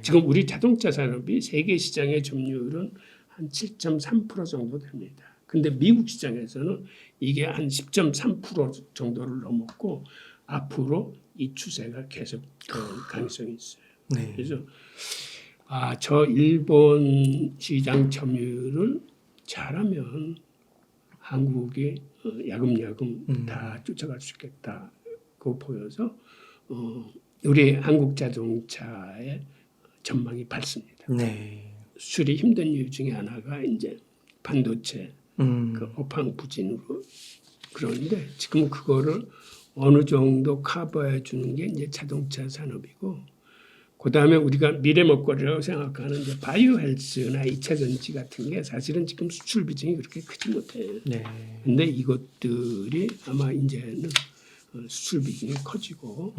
지금 우리 자동차 산업이 세계 시장의 점유율은 한 7.3% 정도 됩니다. 근데 미국 시장에서는 이게 한 10.3% 정도를 넘었고 앞으로 이 추세가 계속 될 가능성이 있어요. 네. 그래서 저 일본 시장 점유율을 잘하면 한국이 야금야금 다 쫓아갈 수 있겠다고 보여서 우리 한국 자동차의 전망이 밝습니다. 네. 수출이 힘든 이유 중에 하나가 이제 반도체 그 업황 부진으로 그런데 지금 그거를 어느 정도 커버해 주는 게 이제 자동차 산업이고 그 다음에 우리가 미래 먹거리라고 생각하는 이제 바이오 헬스나 2차 전지 같은 게 사실은 지금 수출 비중이 그렇게 크지 못해요. 네. 근데 이것들이 아마 이제는 수출 비중이 커지고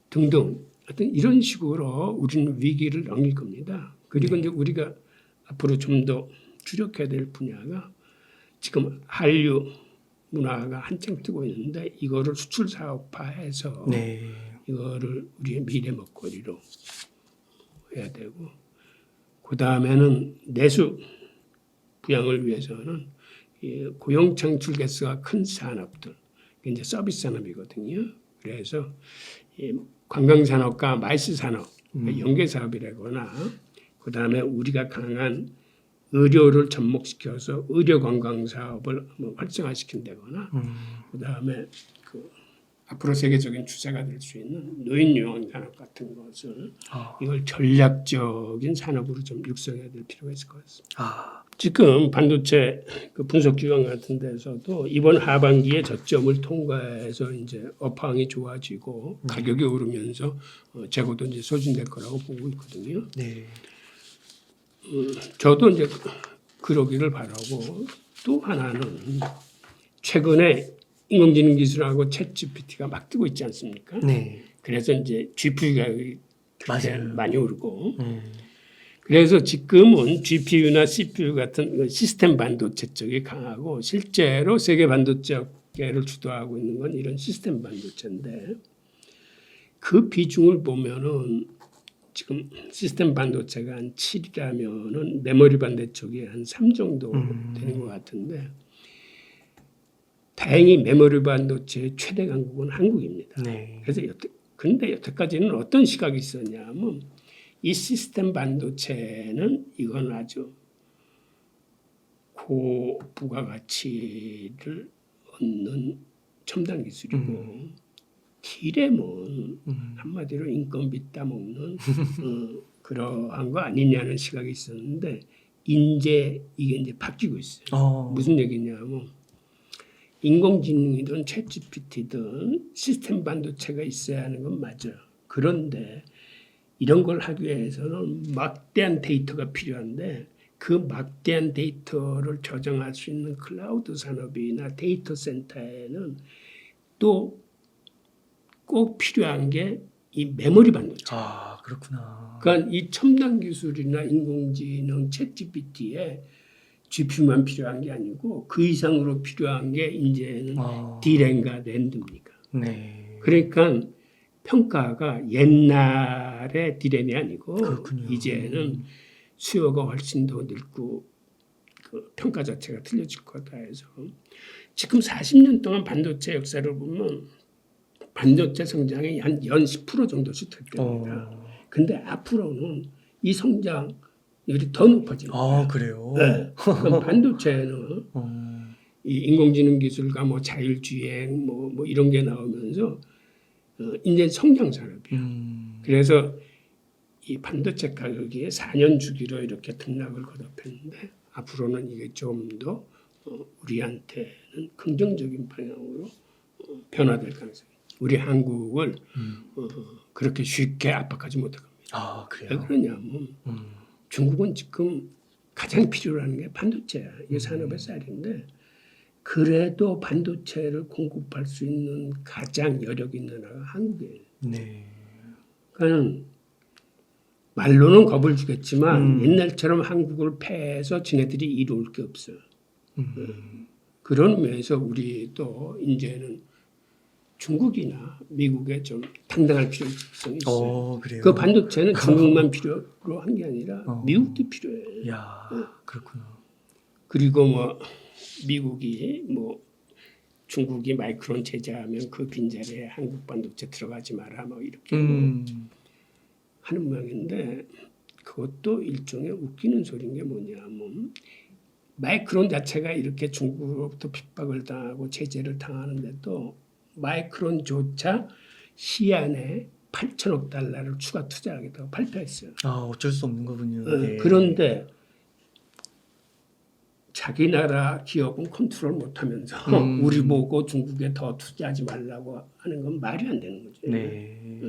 등등 하여튼 이런 식으로 우리는 위기를 넘길 겁니다. 그리고 이제 우리가 앞으로 좀 더 주력해야 될 분야가 지금 한류 문화가 한창 뜨고 있는데 이거를 수출 사업화해서 네. 이거를 우리의 미래 먹거리로 해야 되고 그 다음에는 내수 부양을 위해서는 이 고용 창출 개수가 큰 산업들 이제 서비스 산업이거든요. 그래서 이 관광 산업과 마이스 산업 연계 사업이라거나 그 다음에 우리가 강한 의료를 접목시켜서 의료 관광 사업을 활성화시킨다거나 그 다음에 앞으로 세계적인 추세가 될 수 있는 노인 요양 산업 같은 것을 이걸 전략적인 산업으로 좀 육성해야 될 필요가 있을 것 같습니다. 지금 반도체 그 분석 기관 같은 데서도 이번 하반기에 저점을 통과해서 이제 업황이 좋아지고 가격이 오르면서 재고도 이제 소진될 거라고 보고 있거든요. 네. 저도 이제 그러기를 바라고 또 하나는 최근에 인공지능 기술하고 챗 GPT가 막 뜨고 있지 않습니까? 네. 그래서 이제 GPU 가격이 그렇게 맞아요. 많이 오르고 그래서 지금은 GPU나 CPU 같은 시스템 반도체 쪽이 강하고 실제로 세계 반도체 업계를 주도하고 있는 건 이런 시스템 반도체인데 그 비중을 보면은 지금 시스템 반도체가 한 7이라면은 메모리 반도체 쪽이 한 3 정도 되는 것 같은데 다행히 메모리 반도체의 최대 강국은 한국입니다. 네. 그래서 근데 여태까지는 어떤 시각이 있었냐면 이 시스템 반도체는 이건 아주 고부가가치를 얻는 첨단 기술이고 D램은 한마디로 인건비 따먹는 그러한 거 아니냐는 시각이 있었는데 이제 이게 이제 바뀌고 있어요. 무슨 얘기냐면 인공지능이든 챗GPT든 시스템 반도체가 있어야 하는 건 맞아요. 그런데 이런 걸 하기 위해서는 막대한 데이터가 필요한데 그 막대한 데이터를 저장할 수 있는 클라우드 산업이나 데이터 센터에는 또 꼭 필요한 게 이 메모리 반도체. 그렇구나. 그러니까 이 첨단 기술이나 인공지능 챗GPT에 GPU만 필요한 게 아니고 그 이상으로 필요한 게 이제는 D램과 랜드입니까? 네. 그러니까 평가가 옛날의 D램이 아니고 그렇군요. 이제는 수요가 훨씬 더 늘고 그 평가 자체가 틀려질 거다 해서 지금 40년 동안 반도체 역사를 보면 반도체 성장이 한 연 10% 정도씩 됐답니다. 근데 앞으로는 이 성장률이 더 높아집니다. 그래요? 네. 그럼 반도체는 이 인공지능 기술과 뭐 자율주행 뭐 이런 게 나오면서 이제 성장 산업이에요. 그래서 이 반도체 가격이 4년 주기로 이렇게 등락을 거듭했는데 앞으로는 이게 좀 더 우리한테는 긍정적인 방향으로 변화될 가능성이. 우리 한국을 그렇게 쉽게 압박하지 못할 겁니다. 그래요? 왜 그러냐면 중국은 지금 가장 필요로 하는 게 반도체야. 이게 산업의 쌀인데 그래도 반도체를 공급할 수 있는 가장 여력 있는 나라가 한국이에요. 네. 그러니까 말로는 겁을 주겠지만 옛날처럼 한국을 패해서 지네들이 이룰 게 없어요. 그런 면에서 우리 또 이제는 중국이나 미국에 좀 당당할 필요성이 있어요. 그래요. 그 반도체는 중국만 필요로 한 게 아니라 미국도 필요해요. 야, 그렇구나. 그리고 뭐 미국이 뭐 중국이 마이크론 제재하면 그 빈자리에 한국 반도체 들어가지 마라 뭐 이렇게 뭐 하는 모양인데 그것도 일종의 웃기는 소리인 게 뭐냐면 마이크론 자체가 이렇게 중국으로부터 핍박을 당하고 제재를 당하는데도 마이크론조차 시안에 8천억 달러를 추가 투자하겠다고 발표했어요. 어쩔 수 없는 거군요. 네. 그런데 자기 나라 기업은 컨트롤 못하면서 우리 보고 중국에 더 투자하지 말라고 하는 건 말이 안 되는 거죠. 네.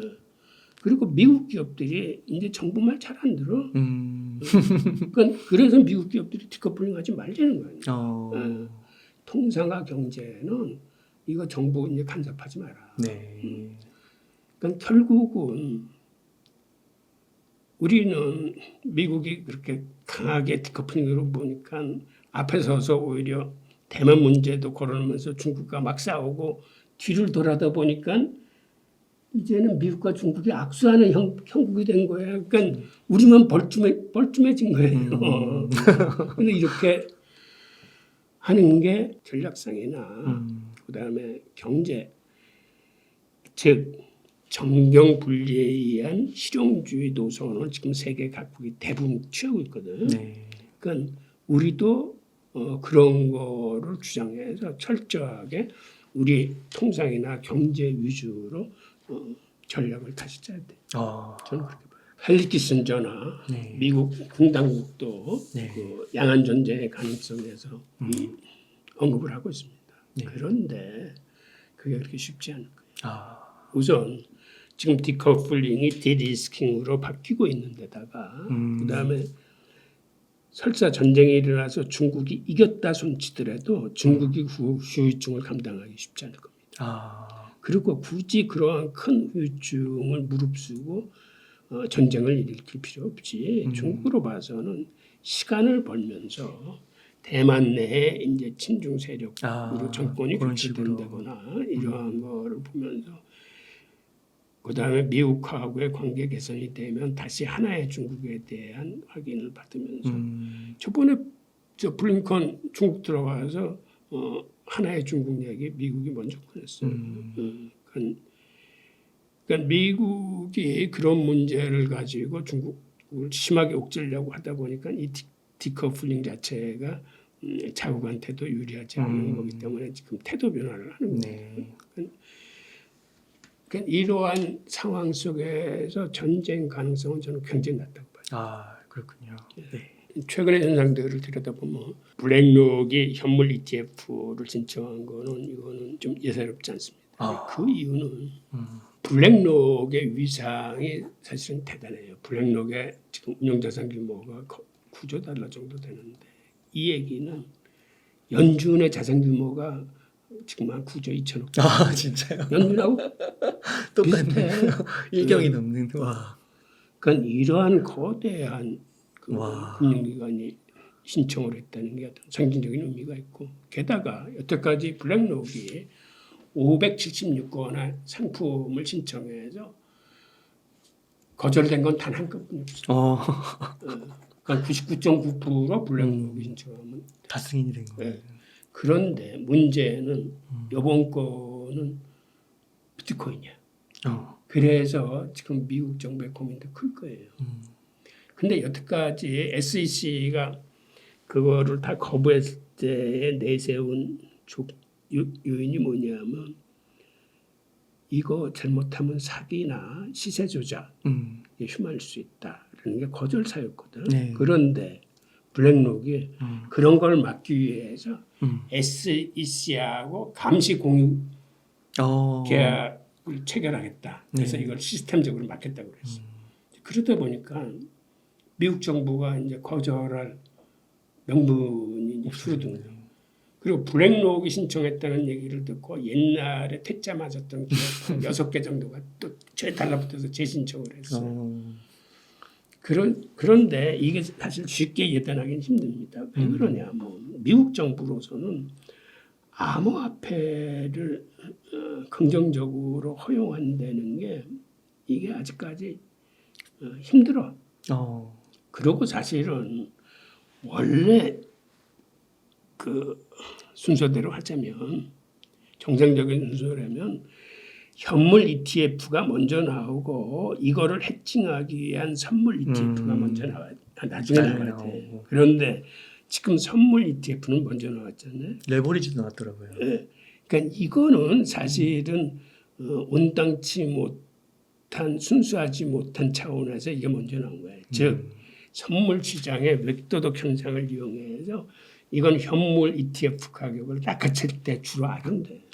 그리고 미국 기업들이 이제 정부 말 잘 안 들어. 그러니까 그래서 미국 기업들이 디커플링하지 말자는 거예요. 통상화 경제는 이거 정부 이제 간섭하지 마라. 네. 그러니까 결국은 우리는 미국이 그렇게 강하게 디커플링으로 보니까 앞에 서서 오히려 대만 문제도 걸어놓으면서 중국과 막 싸우고 뒤를 돌아다 보니까 이제는 미국과 중국이 악수하는 형국이 된 거예요. 그러니까 우리만 벌쭘해진 거예요. 근데 이렇게 하는 게 전략상이나 그다음에 경제 즉 정경 분리에 의한 실용주의 노선을 지금 세계 각국이 대부분 취하고 있거든. 네. 그러니까 우리도 그런 거를 주장해서 철저하게 우리 통상이나 경제 위주로 전략을 다시 짜야 돼. 저는 그렇게 봐요. 헨리 키신저나 네. 미국 공당국도 네. 그 양안 전쟁의 가능성에서 언급을 하고 있습니다. 네. 그런데 그게 그렇게 쉽지 않을 거예요. 우선 지금 디커플링이 디리스킹으로 바뀌고 있는 데다가 그다음에 설사 전쟁이 일어나서 중국이 이겼다 손치더라도 중국이 후유증을 감당하기 쉽지 않을 겁니다. 그리고 굳이 그러한 큰 후유증을 무릅쓰고 전쟁을 일으킬 필요 없지. 중국으로 봐서는 시간을 벌면서 대만 내에 이제 친중 세력으로 정권이 교체된다거나 이러한 거를 보면서 그다음에 미국하고의 관계 개선이 되면 다시 하나의 중국에 대한 확인을 받으면서 저번에 저 블링컨 중국 들어가서 하나의 중국 얘기 미국이 먼저 꺼냈어요. 그러니까 미국이 그런 문제를 가지고 중국을 심하게 옥죄려고 하다 보니까 이 디커플링 자체가 자국한테도 유리하지 않은 거기 때문에 지금 태도 변화를 하는 거예요. 그러니까 이러한 상황 속에서 전쟁 가능성은 저는 굉장히 낮다고 봐요. 그렇군요. 네. 최근의 현상들을 들여다보면 블랙록이 현물 ETF를 신청한 거는 이거는 좀 예사롭지 않습니다. 그 이유는 블랙록의 위상이 사실은 대단해요. 블랙록의 지금 운영자산 규모가 9조 달러 정도 되는데 이 얘기는 연준의 자산 규모가 지금 한 9조 2천억. 진짜요? 연준하고 비슷해. 일경이 넘는. 와. 그러니까 이러한 거대한 그 금융기관이 신청을 했다는 게 어떤 상징적인 의미가 있고 게다가 여태까지 블랙록이 576건의 상품을 신청해서 거절된 건 단 한 건뿐이 없어요. 그러니까 99.9% 블랙록이 신청하면 다 승인이 된 거예요. 그런데 문제는 이번 거는 비트코인이야. 그래서 지금 미국 정부의 고민도 클 거예요. 근데 여태까지 SEC가 그거를 다 거부했을 때 내세운 요인이 뭐냐면 이거 잘못하면 사기나 시세 조작에 휘말릴 수 있다라는 게 거절사였거든. 그런데 블랙록이 그런 걸 막기 위해서 SEC하고 감시 공유 계약을 체결하겠다. 그래서 이걸 시스템적으로 막겠다고 그랬어. 그러다 보니까 미국 정부가 이제 거절할 명분이 줄어든 거예요. 그리고 블랙록이 신청했다는 얘기를 듣고 옛날에 퇴짜 맞았던 기업 6개 정도가 또 제 달라붙어서 재신청을 했어요. 그런데 이게 사실 쉽게 예단하기는 힘듭니다. 왜 그러냐면 미국 정부로서는 암호화폐를 긍정적으로 허용한다는 게 이게 아직까지 힘들어. 그리고 사실은 원래 그 순서대로 하자면 정상적인 순서라면 현물 ETF가 먼저 나오고 이거를 해칭하기 위한 선물 ETF가 먼저 나중에 나와야 돼. 그런데 지금 선물 ETF는 먼저 나왔잖아요. 레버리지도 나왔더라고요. 예. 그러니까 이거는 사실은 온당치 못한 순수하지 못한 차원에서 이게 먼저 나온 거예요. 즉 선물 시장의 웹도덕 현상을 이용해서 이건 현물 ETF 가격을 낚아챌 때 주로 알은데.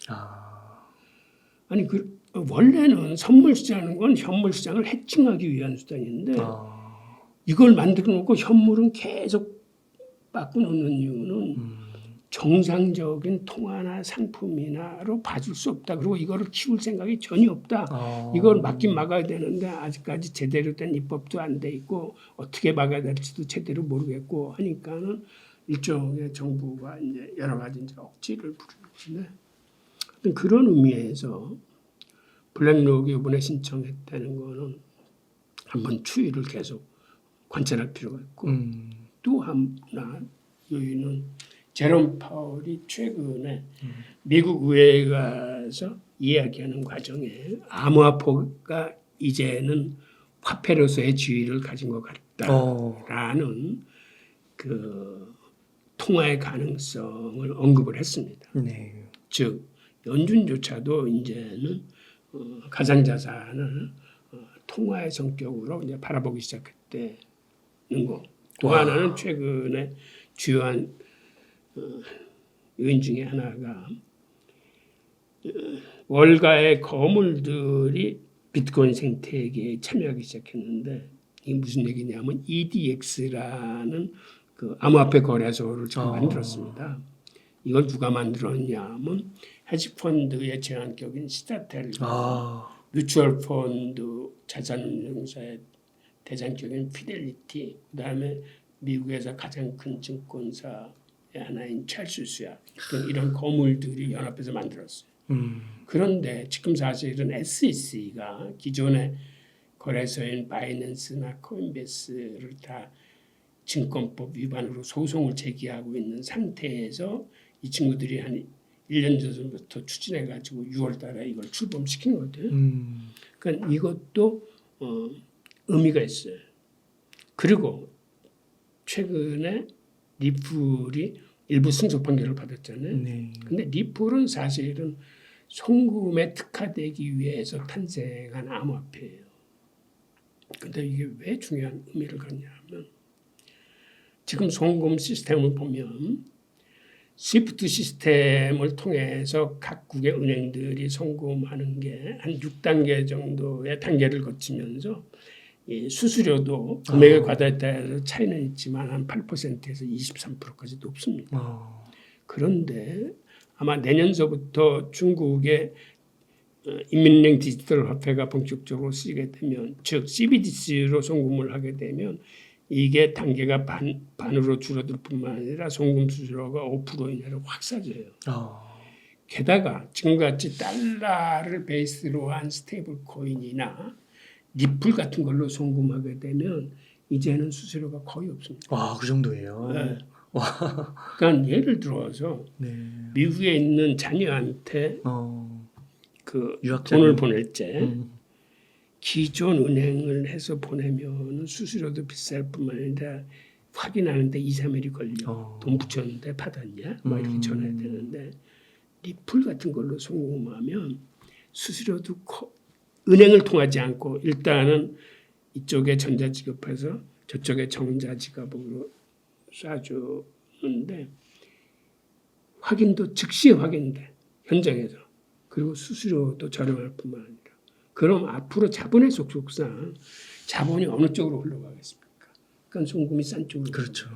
아니 그 원래는 선물 시장은 건 현물 시장을 해칭하기 위한 수단인데 이걸 만들어 놓고 현물은 계속 바꿔놓는 이유는 정상적인 통화나 상품이나로 봐줄 수 없다. 그리고 이거를 키울 생각이 전혀 없다. 이걸 막긴 막아야 되는데 아직까지 제대로 된 입법도 안 돼 있고 어떻게 막아야 될지도 제대로 모르겠고 하니까는 일종의 정부가 이제 여러 가지 이제 억지를 부리는데 그런 의미에서 블랙록이 이번에 신청했다는 거는 한번 추이를 계속 관찰할 필요가 있고 또 하나 요인은 제롬 파월이 최근에 미국 의회에 가서 이야기하는 과정에 암호화폐가 이제는 화폐로서의 지위를 가진 것 같다라는 그 통화의 가능성을 언급을 했습니다. 네. 즉 연준조차도 이제는 가상자산을 통화의 성격으로 이제 바라보기 시작했다는 거. 또 하나는 최근에 주요한 요인 중에 하나가 월가의 거물들이 비트코인 생태계에 참여하기 시작했는데 이게 무슨 얘기냐면 EDX라는 그 암호화폐 거래소를 지금 만들었습니다. 이걸 누가 만들었냐면 헤지펀드의 제한격인 시타텔, 뮤추얼 펀드 자산운용사의 대장격인 피델리티, 그다음에 미국에서 가장 큰 증권사의 하나인 찰스수야 등 이런 거물들이 연합해서 만들었어요. 그런데 지금 사실은 SEC가 기존의 거래소인 바이낸스나 코인베이스를 다 증권법 위반으로 소송을 제기하고 있는 상태에서 이 친구들이 한 1년 전부터 추진해가지고 6월 달에 이걸 출범시킨 거거든요. 그러니까 이것도 의미가 있어요. 그리고 최근에 리플이 일부 승소 판결을 받았잖아요. 근데 리플은 사실은 송금에 특화되기 위해서 탄생한 암호화폐예요. 근데 이게 왜 중요한 의미를 갖냐면 지금 송금 시스템을 보면 스위프트 시스템을 통해서 각국의 은행들이 송금하는 게 한 6단계 정도의 단계를 거치면서 이 수수료도 금액에 과다에 따라서 차이는 있지만 한 8%에서 23%까지 높습니다. 그런데 아마 내년서부터 중국의 인민은행 디지털 화폐가 본격적으로 쓰이게 되면 즉 CBDC로 송금을 하게 되면 이게 단계가 반으로 줄어들 뿐만 아니라 송금 수수료가 5% 이내로 확 싸져요. 게다가 지금같이 달러를 베이스로 한 스테이블 코인이나 리플 같은 걸로 송금하게 되면 이제는 수수료가 거의 없습니다. 그 정도예요. 네. 그러니까 예를 들어서 미국에 있는 자녀한테 그 돈을 보낼 때 기존 은행을 해서 보내면 수수료도 비쌀 뿐만 아니라 확인하는데 2, 3일이 걸려. 돈 붙였는데 받았냐? 막 이렇게 전해야 되는데 리플 같은 걸로 송금하면 수수료도 은행을 통하지 않고 일단은 이쪽에 전자지급해서 저쪽에 정자지급으로 쏴주는데 확인도 즉시 확인돼. 현장에서. 그리고 수수료도 저렴할 뿐만 아니라. 그럼 앞으로 자본의 속속상 자본이 어느 쪽으로 흘러가겠습니까? 그러니까 송금이 싼 쪽으로. 그렇죠.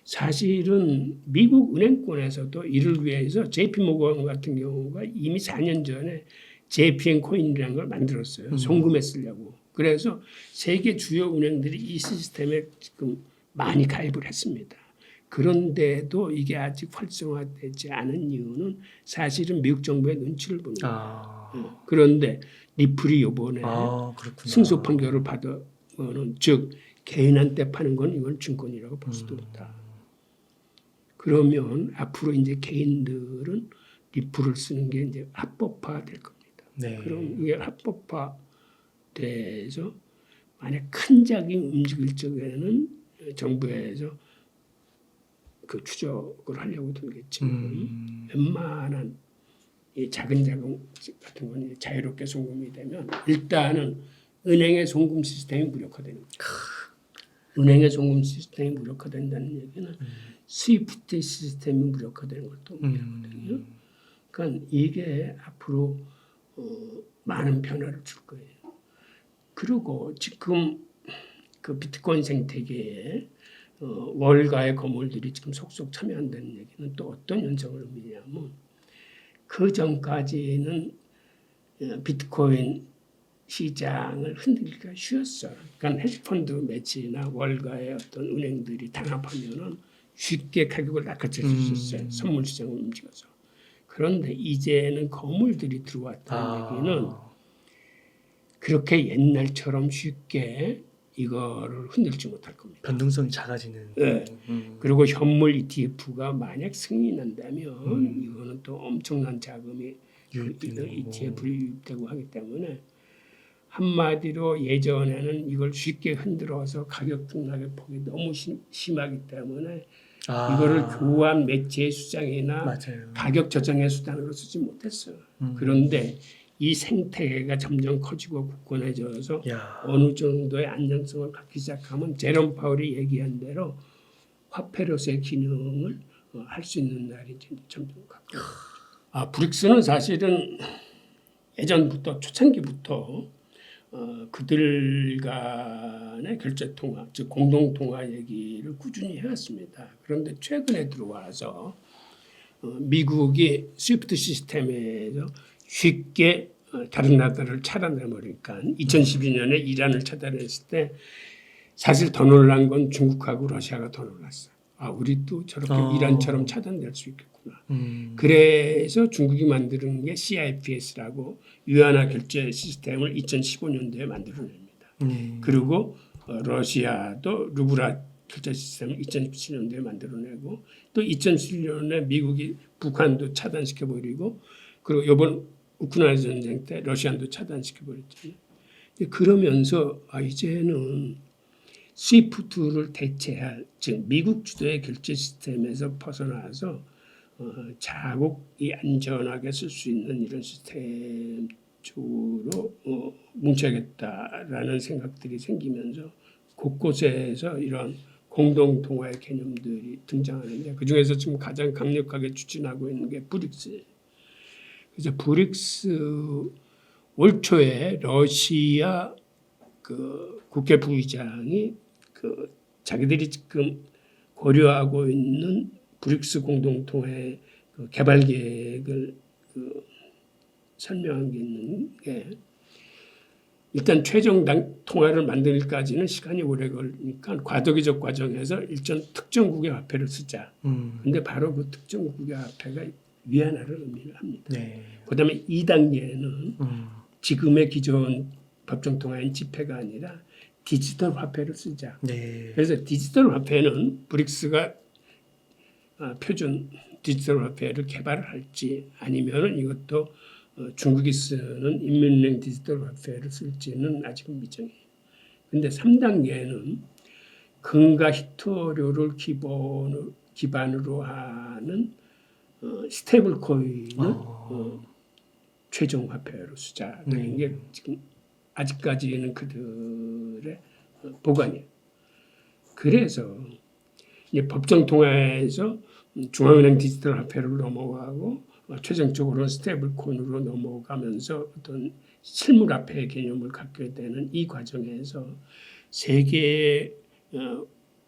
사실은 미국 은행권에서도 이를 위해서 JP모건 같은 경우가 이미 4년 전에 JPN 코인이라는 걸 만들었어요. 송금에 쓰려고. 그래서 세계 주요 은행들이 이 시스템에 지금 많이 가입을 했습니다. 그런데도 이게 아직 활성화되지 않은 이유는 사실은 미국 정부의 눈치를 보는 거예요. 아, 그런데 리플이 이번에 그렇구나. 승소 판결을 받은 거는 즉 개인한테 파는 건 이건 증권이라고 볼 수도 없다. 그러면 앞으로 이제 개인들은 리플을 쓰는 게 이제 합법화 될 겁니다. 네. 그럼 이게 합법화 돼서 만약 큰 자금이 움직일 적에는 정부에서 그 추적을 하려고 들겠지만 웬만한 이 작은 자금 같은 건 자유롭게 송금이 되면 일단은 은행의 송금 시스템이 무력화되는 거예요. 은행의 송금 시스템이 무력화된다는 얘기는 스위프트 시스템이 무력화되는 것도 의미하거든요. 그러니까 이게 앞으로 많은 변화를 줄 거예요. 그리고 지금 그 비트코인 생태계에 월가의 거물들이 지금 속속 참여한다는 얘기는 또 어떤 현상을 의미냐면 그 전까지는 비트코인 시장을 흔들기가 쉬웠어요. 그러니까 헤지펀드 매치나 월가의 어떤 은행들이 단합하면은 쉽게 가격을 낚아챌 수 있었어요. 선물 시장을 움직여서. 그런데 이제는 거물들이 들어왔다는 얘기는 그렇게 옛날처럼 쉽게 이거를 흔들지 못할 겁니다. 변동성이 작아지는. 네. 그리고 현물 ETF가 만약 승인이 난다면 이거는 또 엄청난 자금이 유입되는 ETF에 유입되고 하기 때문에 한마디로 예전에는 이걸 쉽게 흔들어서 가격 등락의 폭이 너무 심하기 때문에 이거를 교환 매체 수장이나 맞아요. 가격 조정의 수단으로 쓰지 못했어요. 그런데 이 생태계가 점점 커지고 굳건해져서 어느 정도의 안정성을 갖기 시작하면 제롬 파월이 얘기한 대로 화폐로서의 기능을 할 수 있는 날이 점점 가까워요. 브릭스는 사실은 예전부터 초창기부터 그들 간의 결제 통화, 즉 공동 통화 얘기를 꾸준히 해왔습니다. 그런데 최근에 들어와서 미국이 스위프트 시스템에서 쉽게 다른 나라를 차단해 버리니까 2012년에 이란을 차단했을 때 사실 더 놀란 건 중국하고 러시아가 더 놀랐어요. 우리도 저렇게 이란처럼 차단될 수 있겠구나. 그래서 중국이 만드는 게 CIPS라고 유한화 결제 시스템을 2015년도에 만들어냅니다. 그리고 러시아도 루브라 결제 시스템을 2017년도에 만들어내고 또 2017년에 미국이 북한도 차단시켜버리고 그리고 이번 우크라이나 전쟁 때 러시아도 차단시켜버렸잖아요. 그러면서 이제는 스위프트를 대체할 즉 미국 주도의 결제 시스템에서 벗어나서 자국이 안전하게 쓸 수 있는 이런 시스템 쪽으로 뭉쳐야겠다라는 생각들이 생기면서 곳곳에서 이런 공동통화의 개념들이 등장하는데 그중에서 지금 가장 강력하게 추진하고 있는 게 브릭스예요. 그래서 브릭스 올 초에 러시아 그 국회 부의장이 그 자기들이 지금 고려하고 있는 브릭스 공동통화의 그 개발 계획을 설명한 게 있는 게 일단 최종 통화를 만들기까지는 시간이 오래 걸리니까 과도기적 과정에서 일전 특정국의 화폐를 쓰자. 그런데 바로 그 특정국의 화폐가 위안화를 의미를 합니다. 네. 그다음에 2단계는 지금의 기존 법정통화인 지폐가 아니라 디지털 화폐를 쓰자. 네. 그래서 디지털 화폐는 브릭스가 표준 디지털 화폐를 개발을 할지 아니면은 이것도 중국이 쓰는 인민은행 디지털 화폐를 쓸지는 아직은 미정이에요. 그런데 3단계는 금과 희토류를 기반으로 하는 스테이블 코인을 최종 화폐로 쓰자는 게 지금 아직까지는 그들의 보관이에요. 그래서 이제 법정 통화에서 중앙은행 디지털 화폐로 넘어가고 최종적으로 스테이블 코인으로 넘어가면서 어떤 실물 화폐의 개념을 갖게 되는 이 과정에서 세계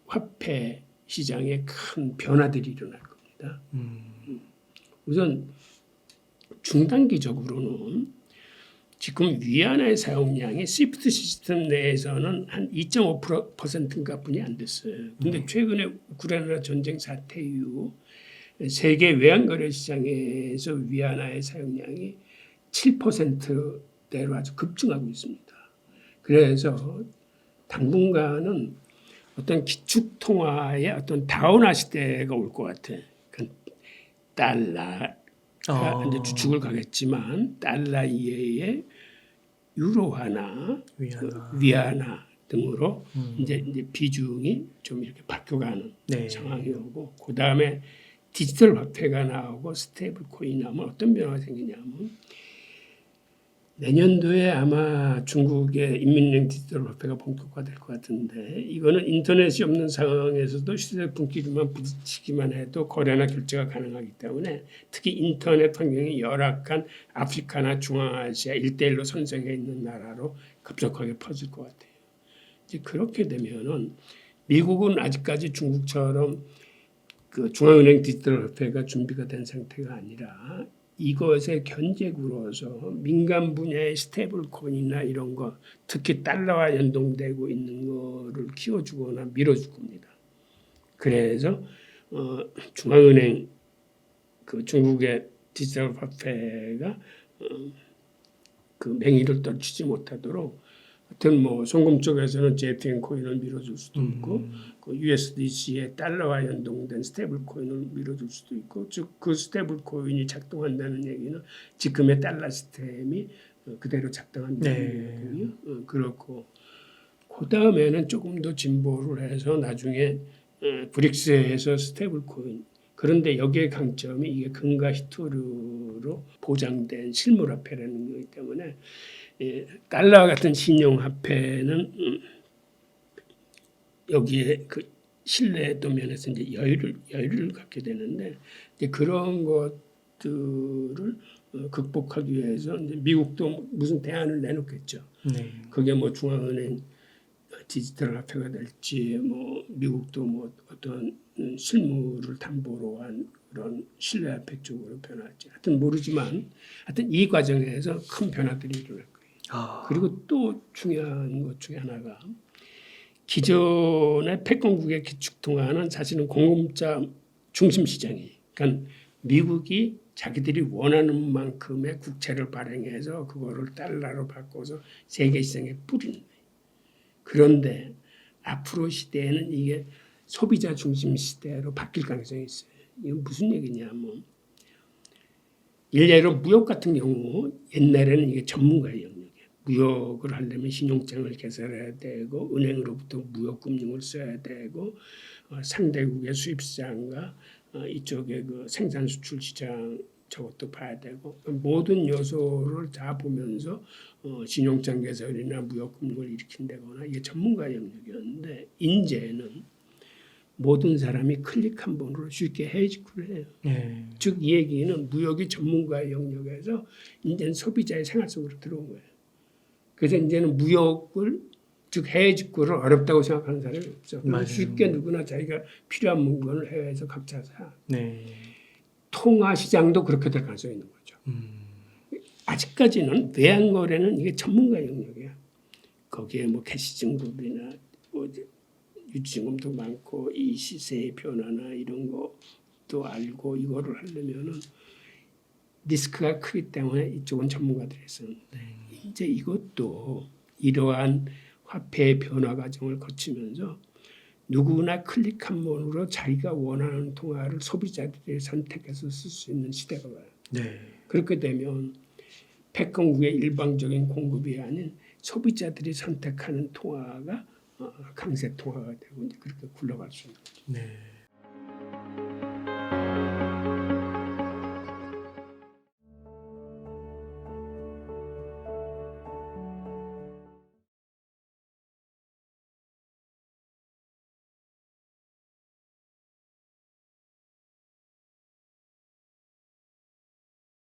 화폐 시장에 큰 변화들이 일어날 겁니다. 우선 중단기적으로는 지금 위안화의 사용량이 스위프트 시스템 내에서는 한 2.5%인가 뿐이 안 됐어요. 근데 최근에 우크라이나 전쟁 사태 이후 세계 외환거래 시장에서 위안화의 사용량이 7%대로 아주 급증하고 있습니다. 그래서 당분간은 어떤 기축통화의 어떤 다운화 시대가 올 것 같아요. 그러니까 달러가 이제 주축을 가겠지만 달러 이외에 유로화나 위안화 등으로 이제 비중이 좀 이렇게 바뀌어가는 네. 상황이 오고 그 다음에 디지털 화폐가 나오고 스테이블 코인이 나오면 어떤 변화가 생기냐면 내년도에 아마 중국의 인민은행 디지털 화폐가 본격화될 것 같은데 이거는 인터넷이 없는 상황에서도 휴대폰끼리만 부딪히기만 해도 거래나 결제가 가능하기 때문에 특히 인터넷 환경이 열악한 아프리카나 중앙아시아 1대1로 선정해 있는 나라로 급속하게 퍼질 것 같아요. 이제 그렇게 되면은 미국은 아직까지 중국처럼 그 중앙은행 디지털 화폐가 준비가 된 상태가 아니라 이것의 견제구로서 민간 분야의 스테이블 코인이나 이런 거 특히 달러와 연동되고 있는 거를 키워주거나 밀어줄 겁니다. 그래서 중앙은행 그 중국의 디지털 화폐가 그 맹위를 떨치지 못하도록 하여튼 뭐 송금 쪽에서는 JPM 코인을 밀어줄 수도 있고 그 USDC의 달러와 연동된 스테이블 코인을 밀어줄 수도 있고 즉 그 스테이블 코인이 작동한다는 얘기는 지금의 달러 시스템이 그대로 작동한다는 얘기거든요. 그렇고 그 다음에는 조금 더 진보를 해서 나중에 브릭스에서 스테이블 코인 그런데 여기에 강점이 이게 금과 희토류로 보장된 실물화폐라는 거기 때문에 달러와 같은 신용화폐는 여기에 그 신뢰도 면에서 이제 여유를 갖게 되는데 이제 그런 것들을 극복하기 위해서 이제 미국도 무슨 대안을 내놓겠죠. 네. 그게 뭐 중앙은행 디지털 화폐가 될지 뭐 미국도 뭐 어떤 실물을 담보로 한 그런 신뢰화폐 쪽으로 변할지 하여튼 모르지만 하여튼 이 과정에서 큰 변화들이 일어날 거예요. 그리고 또 중요한 것 중에 하나가 기존의 패권국의 기축통화는 사실은 공급자 중심 시장이에요. 그러니까 미국이 자기들이 원하는 만큼의 국채를 발행해서 그거를 달러로 바꿔서 세계 시장에 뿌리는 거예요. 그런데 앞으로 시대에는 이게 소비자 중심 시대로 바뀔 가능성이 있어요. 이건 무슨 얘기냐면 일례로 무역 같은 경우 옛날에는 이게 전문가의 영역이에요. 무역을 하려면 신용장을 개설해야 되고 은행으로부터 무역금융을 써야 되고 상대국의 수입시장과 이쪽의 그 생산 수출 시장 저것도 봐야 되고 모든 요소를 다 보면서 신용장 개설이나 무역금융을 일으킨다거나 이게 전문가의 영역이었는데 이제는 모든 사람이 클릭 한 번으로 쉽게 해지를 해요. 네. 즉 이 얘기는 무역이 전문가의 영역에서 이제는 소비자의 생활 속으로 들어온 거예요. 그래서 이제는 무역을 즉 해외 직구를 어렵다고 생각하는 사람이 없죠. 쉽게 누구나 자기가 필요한 물건을 해외에서 각자 사. 네. 통화 시장도 그렇게 될 가능성이 있는 거죠. 아직까지는 외환 거래는 이게 전문가 영역이야. 거기에 뭐 캐시 증급이나 뭐 유지증금도 많고 이 시세의 변화나 이런 것도 알고 이거를 하려면은 리스크가 크기 때문에 이쪽은 전문가들이 있었는데 이제 이것도 이러한 화폐의 변화 과정을 거치면서 누구나 클릭 한 번으로 자기가 원하는 통화를 소비자들이 선택해서 쓸 수 있는 시대가 와요. 네. 그렇게 되면 패권국의 일방적인 공급이 아닌 소비자들이 선택하는 통화가 강세 통화가 되고 이제 그렇게 굴러갈 수 있는 거죠. 네.